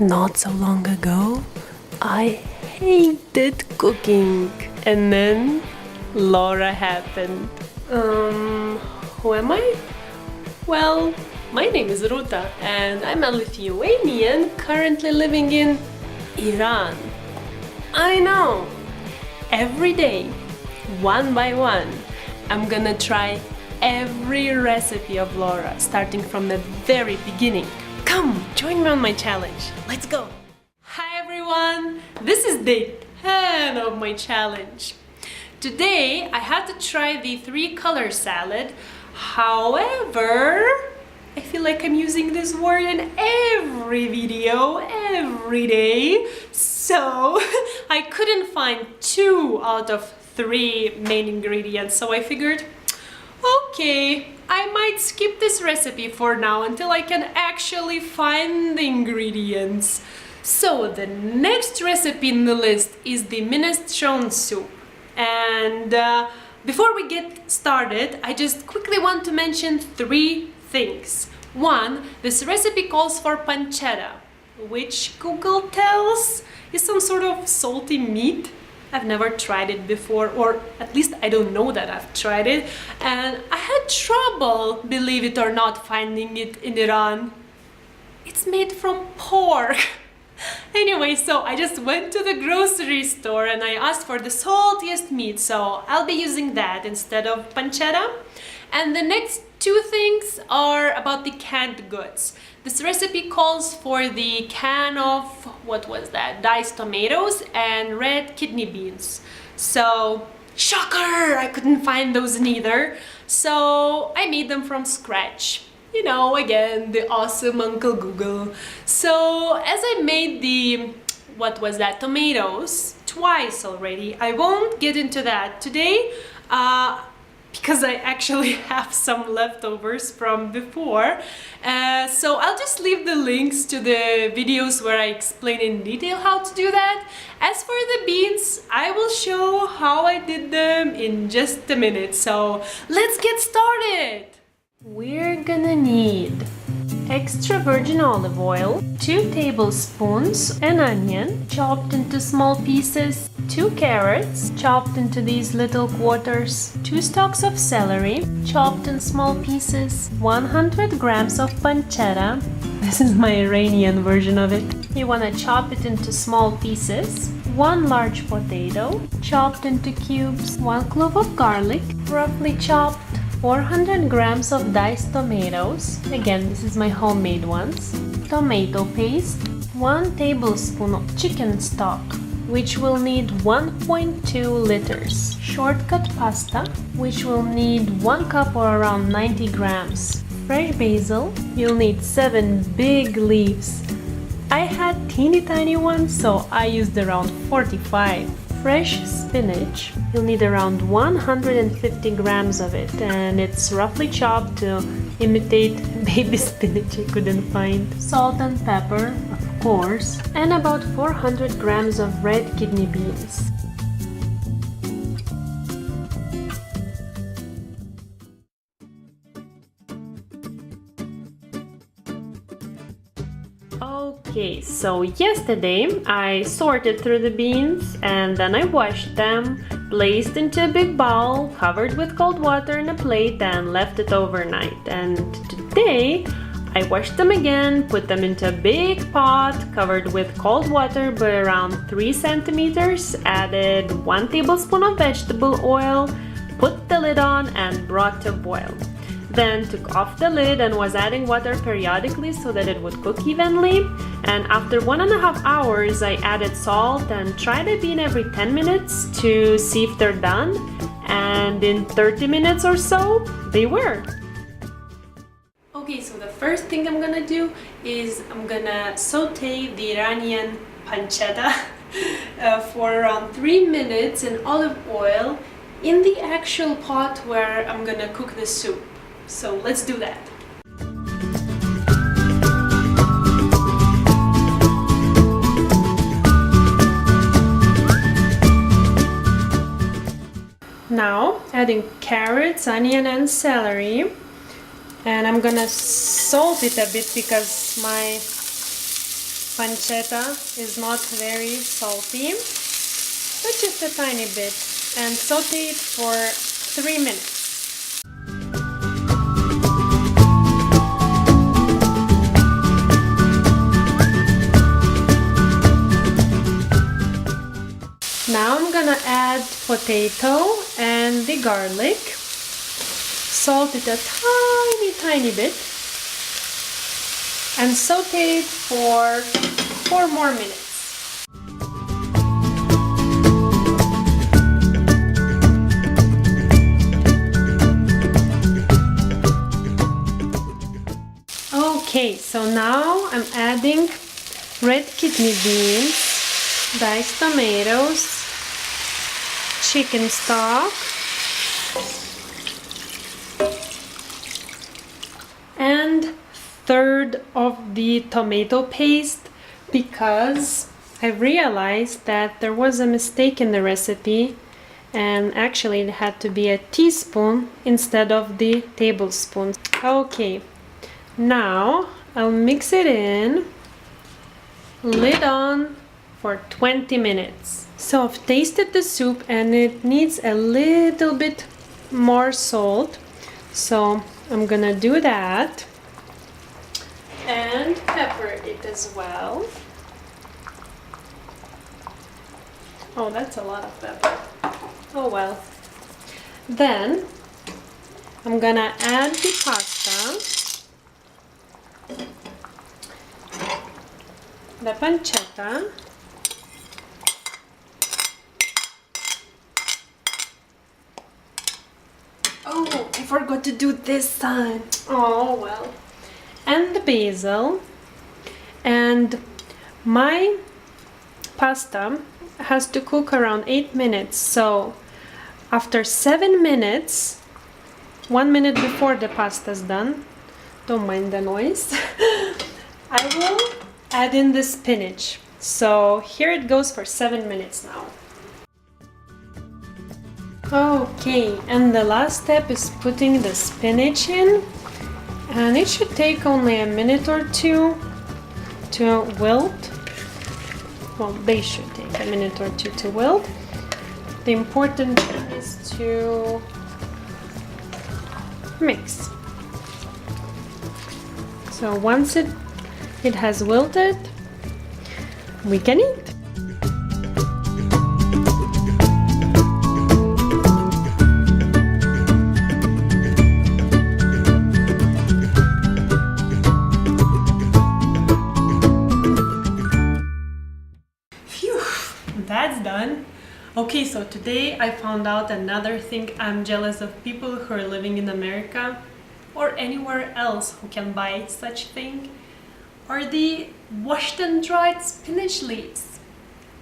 Not so long ago, I hated cooking, and then Laura happened. Who am I? Well, my name is Ruta, and I'm a Lithuanian currently living in Iran. I know! Every day, one by one, I'm gonna try every recipe of Laura, starting from the very beginning. Come, join me on my challenge. Let's go! Hi everyone! This is day 10 of my challenge. Today, I had to try the 3-color salad. However, I feel like I'm using this word in every video, every day. So, I couldn't find 2 out of 3 main ingredients. So I figured, okay, I might skip this recipe for now until I can actually find the ingredients. So the next recipe in the list is the Minestrone Soup. And before we get started, I just quickly want to mention 3 things. 1, this recipe calls for pancetta, which Google tells is some sort of salty meat. I've never tried it before, or at least I don't know that I've tried it, and I had trouble, believe it or not, finding it in Iran. It's made from pork. Anyway, so I just went to the grocery store and I asked for the saltiest meat, so I'll be using that instead of pancetta. And the next 2 things are about the canned goods. This recipe calls for the can of, what was that, diced tomatoes and red kidney beans. So, shocker! I couldn't find those neither. So, I made them from scratch. You know, again, the awesome Uncle Google. So, as I made the, what was that, tomatoes twice already, I won't get into that today. Because I actually have some leftovers from before. So I'll just leave the links to the videos where I explain in detail how to do that. As for the beans, I will show how I did them in just a minute. So let's get started! We're gonna need extra virgin olive oil, 2 tablespoons, an onion chopped into small pieces, 2 carrots chopped into these little quarters, 2 stalks of celery chopped in small pieces, 100 grams of pancetta. This is my Iranian version of it. You want to chop it into small pieces, 1 large potato chopped into cubes, 1 clove of garlic roughly chopped, 400 grams of diced tomatoes, again this is my homemade ones, tomato paste, 1 tablespoon of chicken stock, which will need 1.2 liters, shortcut pasta, which will need 1 cup or around 90 grams, fresh basil, you'll need 7 big leaves. I had teeny tiny ones, so I used around 45. Fresh spinach, you'll need around 150 grams of it, and it's roughly chopped to imitate baby spinach I couldn't find. Salt and pepper, of course, and about 400 grams of red kidney beans. Okay, so yesterday I sorted through the beans and then I washed them, placed into a big bowl, covered with cold water in a plate and left it overnight. And today I washed them again, put them into a big pot, covered with cold water by around 3 centimeters, added 1 tablespoon of vegetable oil, put the lid on and brought to boil. Then took off the lid and was adding water periodically so that it would cook evenly. And after 1.5 hours, I added salt and tried a bean every 10 minutes to see if they're done. And in 30 minutes or so, they were. Okay, so the first thing I'm gonna do is I'm gonna saute the Iranian pancetta for around 3 minutes in olive oil in the actual pot where I'm gonna cook the soup. So let's do that. Now adding carrots, onion and celery, and I'm gonna salt it a bit because my pancetta is not very salty, but just a tiny bit, and saute it for 3 minutes. Now I'm gonna add potato and the garlic, salt it a tiny bit, and saute it for 4 more minutes. Okay, so now I'm adding red kidney beans, diced tomatoes, chicken stock, and third of the tomato paste, because I realized that there was a mistake in the recipe and actually it had to be a teaspoon instead of the tablespoon. Okay, now I'll mix it in, lid on for 20 minutes. So I've tasted the soup and it needs a little bit more salt, so I'm gonna do that, and pepper it as well. Oh, that's a lot of pepper. Oh well. Then I'm gonna add the pasta, the pancetta, oh, I forgot to do this time. Oh well. And the basil. And my pasta has to cook around 8 minutes. So after 7 minutes, 1 minute before the pasta's done, don't mind the noise, I will add in the spinach. So here it goes for 7 minutes now. Okay, and the last step is putting the spinach in, and it should take only a minute or two to wilt. Well, they should take a minute or two to wilt. The important thing is to mix. So once it has wilted, we can eat. That's done. Okay, so today I found out another thing I'm jealous of people who are living in America or anywhere else who can buy such thing, are the washed and dried spinach leaves.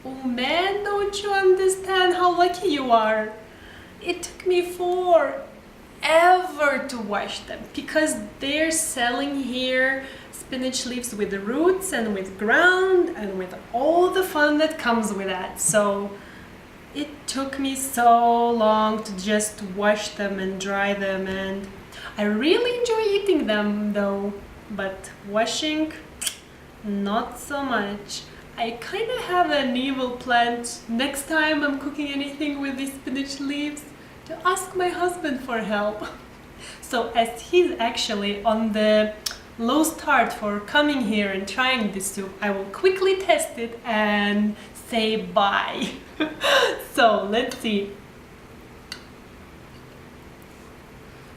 Oh man, don't you understand how lucky you are? It took me forever to wash them because they're selling here spinach leaves with the roots and with ground and with all the fun that comes with that. So it took me so long to just wash them and dry them, and I really enjoy eating them though, but washing, not so much. I kind of have an evil plan next time I'm cooking anything with these spinach leaves to ask my husband for help. So as he's actually on the low start for coming here and trying this soup, I will quickly test it and say bye. So let's see.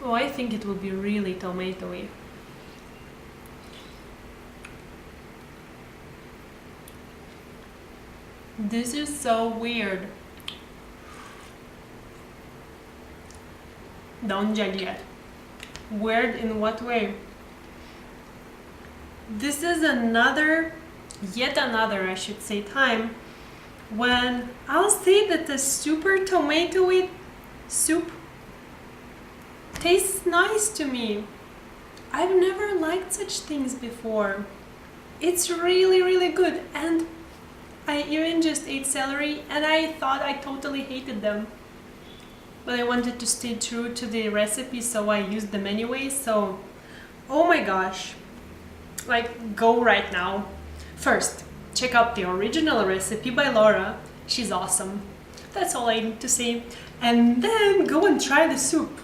Oh, I think it will be really tomatoey. This is so weird. Don't judge yet. Weird in what way? This is yet another, I should say, time when I'll say that the super tomatoey soup tastes nice to me. I've never liked such things before. It's really, really good, and I even just ate celery and I thought I totally hated them. But I wanted to stay true to the recipe, so I used them anyway. So, oh my gosh, like, go right now. First, check out the original recipe by Laura. She's awesome. That's all I need to say. And then go and try the soup.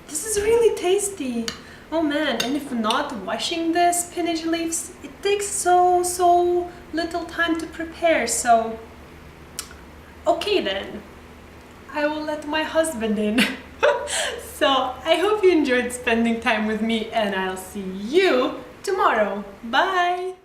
This is really tasty. Oh man, and if not washing the spinach leaves, it takes so little time to prepare, so okay then. I will let my husband in. So I hope you enjoyed spending time with me, and I'll see you tomorrow. Bye!